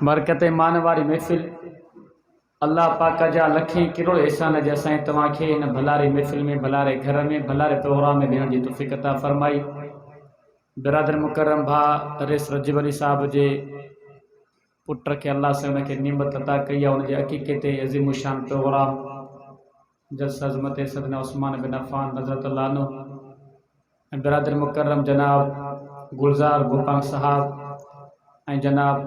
बरकत मान वारी महफ़िल अल्लाह पाक जा लखें करोड़ एहसान जैसा तव्हांखे इन भलारे महफ़िल में भलारे घर में भलारे प्रोग्राम में वेहण जी तौफ़ीक़ अता फरमाई। बिरादर मुकर्रम भा रेस रजब अली साहब जे पुट के अल्लाह से उनके निमत अता कई आहे। उनके अक़ीक़े ते अज़ीम शान प्रोग्राम जल्सा अज़मत सदना उस्मान बिन अफ़ान रज़ियल्लाहु अन्हु। बिरादर मुकर्रम जनाब गुलजार गोपांग साहब ऐं जनाब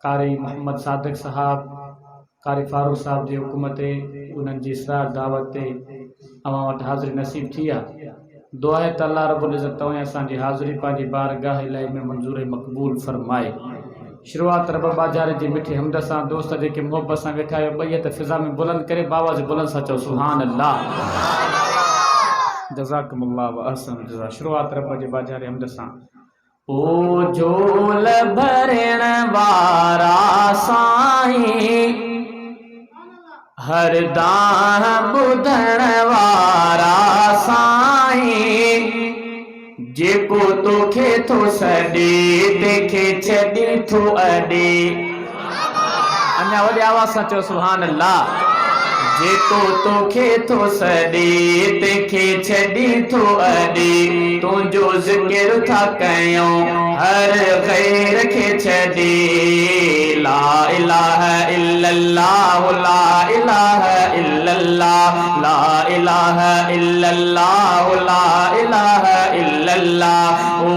कारी मोहम्मद सादिक साहब कारी फारूक साहब जी हुकूमत उन्हनि जी इसरार दावत ते अवां वटि हाज़िरी नसीब थी आहे। दुआ है त अल्लाह रब्बुल इज़्ज़त तव्हां असांजी हाज़िरी पंहिंजी बारगाह इलाही में मंज़ूर मक़बूल फरमाए। शुरुआत रब बाजारे जी मिठी हमद सां दोस्त जेके मोहब्बत सां वेठा आहियो ॿई त फिज़ा में बुलंद करे बाबा जे बुलंद सां चओ सुभान अल्लाह। जज़ाकुमुल्लाह व अहसन जज़ा। शुरुआत रब जे बाजारे हमद सां। ओ झोल भरण वारा साईं हर दाह ॿुधण वारा साईं जेको तोखे थो सॾे तंहिंखे छॾी थो अॾे। अञा वॾे आवाज़ सां चओ सुभान अल्लाह। जेको तोखे थो सॾे तंहिंखे छॾी थो अॾे। तुंहिंजो ज़िक्र था कयूं हर ख़ैर खे छॾे। ला इलाहा इल्लल्लाह ला इलाहा इल्लल्लाह ला इलाहा इल्लल्लाह ला इलाहा इल्लल्लाह। ओ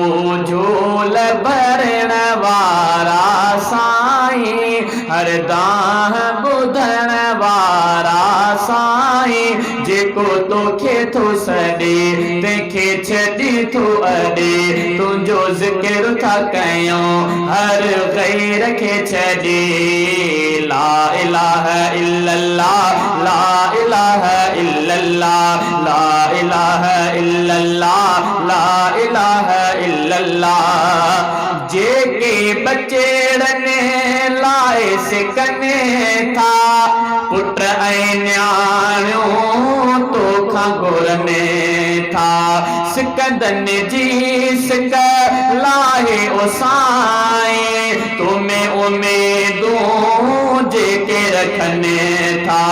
झोल भरण वारा साईं हर दाह ॿुधण वारा साईं जेको तोखे थो सॾे तंहिंखे छॾी थो अॾे। तुंहिंजो ज़िक्र था कयूं हर ग़ैर खे छॾे। ला इलाहा इल्लल्लाह ला इलाहा इल्लल्लाह ला इलाहा इल्लल्लाह ला इलाहा इल्लल्लाह। जेके बचेड़ने लाए सिकने था पुट ऐं न्याणियूं तोखां घुरने था। सिकंदनि जी सिक लाहे ओ साईं तुम्हें उम्मीदूं जेके रखने था।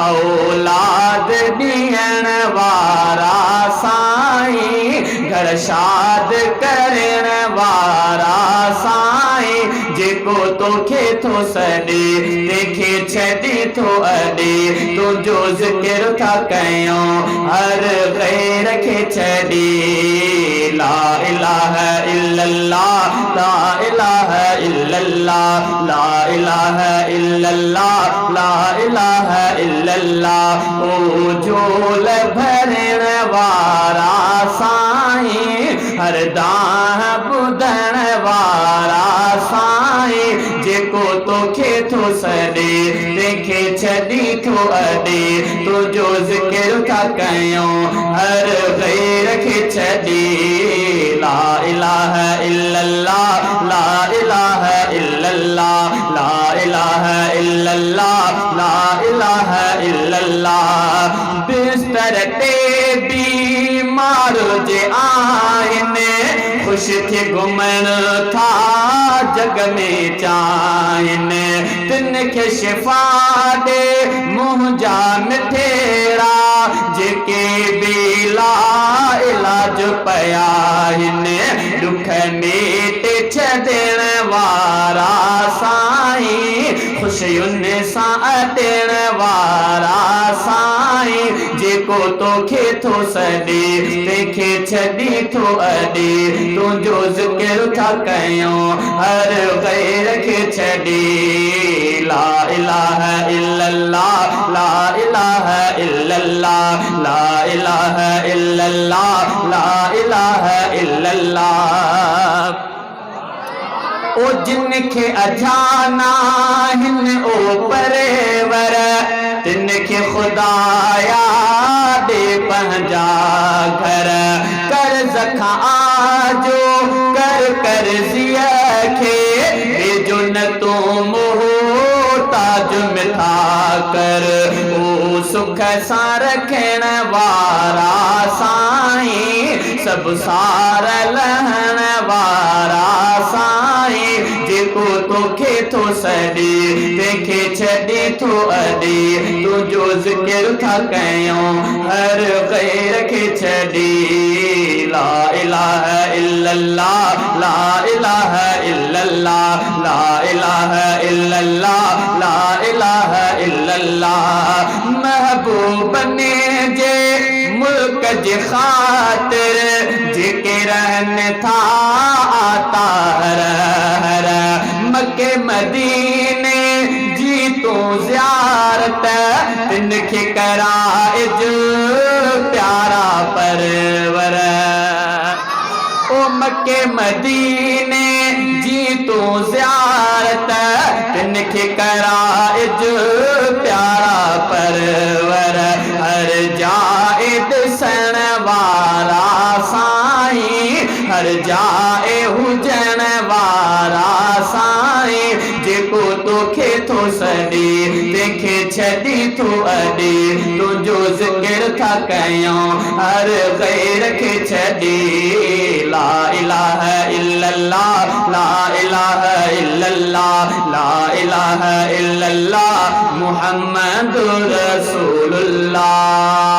औलाद ॾियण वारा साईं घर शाद करण वारा साईं जेको तोखे थो सॾे तंहिंखे छॾी थो अॾे। तुंहिंजो ज़िक्र था कयूं हर ग़ैर खे छॾे। ला इलाहा इल्लल्लाह ला इलाहा इल्लल्लाह ला इलाहा इल्लल्लाह ला इलाहा इल्लल्लाह। ओ झोल भरण वारा साईं हर दाह ॿुधण वारा साईं जेको तोखे थो सॾे तंहिंखे छॾी थो अॾे। तुंहिंजो ज़िक्र था कयूं हर ग़ैर खे छॾे। ला इलाहा इल्लल्लाह ला इलाहा इल्लल्लाह ला इलाहा इल्लल्लाह ला इलाहा इल्लल्लाह। बिस्तर ते बीमार जे आहिनि ख़ुश थी घुमण था जग में चाहिनि। तिन खे शिफ़ा ॾे मुंहिंजा मिठेरा जेके बि ला इलाज पिया आहिनि। दुख मेट छॾण वारा साईं ख़ुशियुनि सां अॾण वारा साईं जेको तोखे थो सॾे तंहिंखे छॾी थो अॾे। तुंहिंजो ज़िक्र था कयूं हर ग़ैर खे छॾे। ला इलाहा इल्लल्लाह ला इलाहा इल्लल्लाह ला इलाहा इल्लल्लाह ला इलाहा इल्लल्लाह। ओ जिनखे अजाना हिन ओ परेवर तिन खे खुदाया दे पंहिंजा घर। कर्ज़ खां आजो कर कर्ज़िया खे भेजो न तूं मोहताज मिठा कर। ओ सुख सां रखण वारा साईं सब सार लहण वारा साईं जेको जेको तोखे थो सॾे तंहिंखे छॾे थो अॾे तुंहिंजो ज़िक्र था कयूं हर ग़ैर खे छॾे ला इलाहा इल्लल्लाह ला इलाहा इल्लल्लाह ला इलाहा इल्लल्लाह ला इलाहा इल्लल्लाह महबूब ने जे मुल्क जे ख़ातिर जेके रहनि था आता हर मके मदीने जी तूं ज़ियारत तिन खे कराइज प्यारा परवर ओ मके मदीने जी तूं ज़ियारत तिन खे कराइज प्यारा परवर हर जाए ॾिसण वारा साईं हर जाए हुजण वारा साईं जेको तोखे थो सॾे तंहिंखे छॾी थो अॾे तुंहिंजो ज़िक्र था कयूं हर ग़ैर खे छॾे ला इलाहा इल्लल्लाह ला इलाहा इल्लल्लाह ला इलाहा इल्लल्लाह मुहम्मदुर रसूलुल्लाह